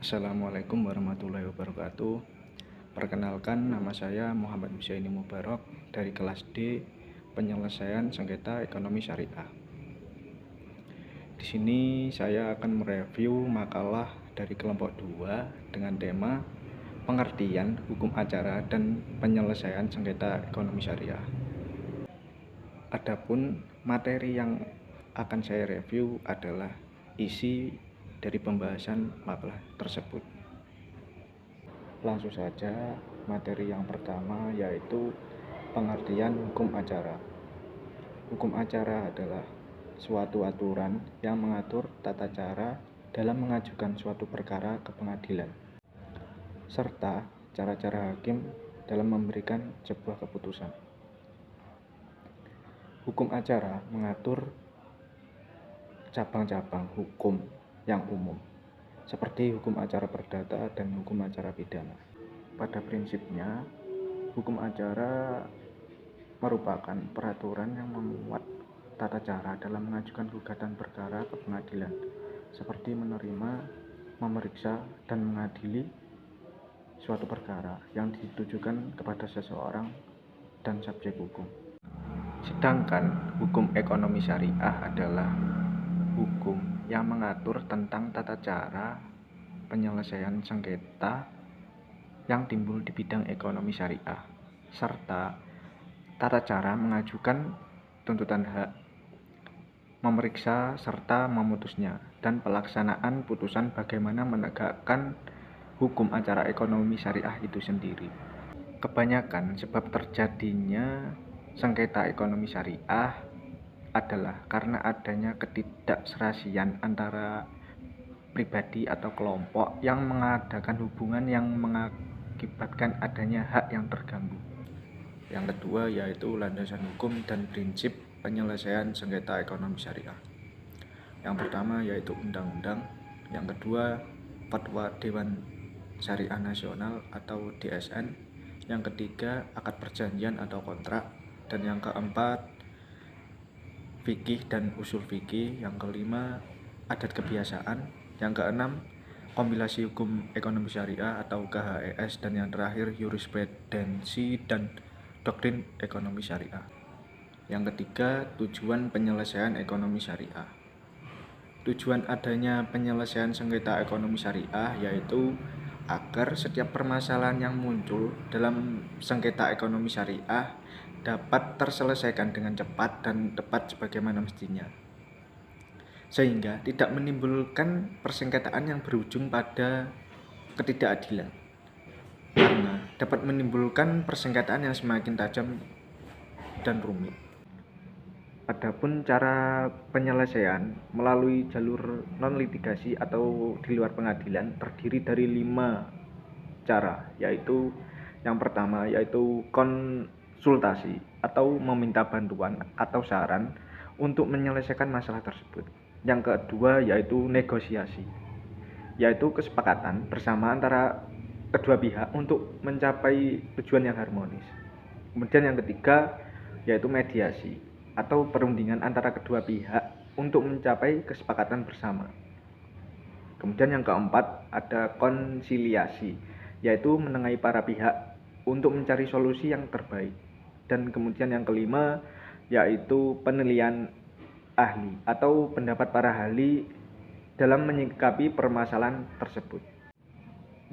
Assalamualaikum warahmatullahi wabarakatuh. Perkenalkan, nama saya Muhammad Husaini Mubarok dari kelas D Penyelesaian Sengketa Ekonomi Syariah. Di sini saya akan mereview makalah dari kelompok 2 dengan tema pengertian hukum acara dan penyelesaian sengketa ekonomi syariah. Adapun materi yang akan saya review adalah isi dari pembahasan makalah tersebut. Langsung saja, materi yang pertama yaitu pengertian hukum acara. Hukum acara adalah suatu aturan yang mengatur tata cara dalam mengajukan suatu perkara ke pengadilan, serta cara-cara hakim dalam memberikan sebuah keputusan. Hukum acara mengatur cabang-cabang hukum yang umum, seperti hukum acara perdata dan hukum acara pidana. Pada prinsipnya, hukum acara merupakan peraturan yang memuat tata cara dalam mengajukan gugatan perkara ke pengadilan, seperti menerima, memeriksa, dan mengadili suatu perkara yang ditujukan kepada seseorang dan subjek hukum. Sedangkan hukum ekonomi syariah adalah hukum yang mengatur tentang tata cara penyelesaian sengketa yang timbul di bidang ekonomi syariah, serta tata cara mengajukan tuntutan hak, memeriksa serta memutusnya, dan pelaksanaan putusan bagaimana menegakkan hukum acara ekonomi syariah itu sendiri. Kebanyakan sebab terjadinya sengketa ekonomi syariah adalah karena adanya ketidakserasian antara pribadi atau kelompok yang mengadakan hubungan yang mengakibatkan adanya hak yang terganggu. Yang kedua yaitu landasan hukum dan prinsip penyelesaian sengketa ekonomi syariah. Yang pertama yaitu undang-undang, yang kedua Fatwa Dewan Syariah Nasional atau DSN, yang ketiga akad perjanjian atau kontrak, dan yang keempat fikih dan usul fikih, yang kelima adat kebiasaan, yang keenam kompilasi hukum ekonomi syariah atau KHES, dan yang terakhir jurisprudensi dan doktrin ekonomi syariah. Yang ketiga, tujuan penyelesaian ekonomi syariah. Tujuan adanya penyelesaian sengketa ekonomi syariah yaitu agar setiap permasalahan yang muncul dalam sengketa ekonomi syariah dapat terselesaikan dengan cepat dan tepat sebagaimana mestinya, sehingga tidak menimbulkan persengketaan yang berujung pada ketidakadilan, karena dapat menimbulkan persengketaan yang semakin tajam dan rumit. Adapun cara penyelesaian melalui jalur non-litigasi atau di luar pengadilan terdiri dari 5 cara, yaitu yang pertama yaitu konsultasi atau meminta bantuan atau saran untuk menyelesaikan masalah tersebut. Yang kedua yaitu negosiasi, yaitu kesepakatan bersama antara kedua pihak untuk mencapai tujuan yang harmonis. Kemudian yang ketiga yaitu mediasi atau perundingan antara kedua pihak untuk mencapai kesepakatan bersama. Kemudian yang keempat ada konsiliasi, yaitu menengahi para pihak untuk mencari solusi yang terbaik. Dan kemudian yang kelima yaitu penilaian ahli atau pendapat para ahli dalam menyikapi permasalahan tersebut.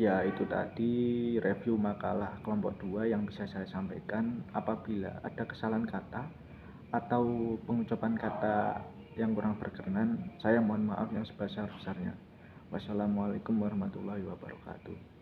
Ya, itu tadi review makalah kelompok 2 yang bisa saya sampaikan. Apabila ada kesalahan kata atau pengucapan kata yang kurang berkenan, saya mohon maaf yang sebesar-besarnya. Wassalamualaikum warahmatullahi wabarakatuh.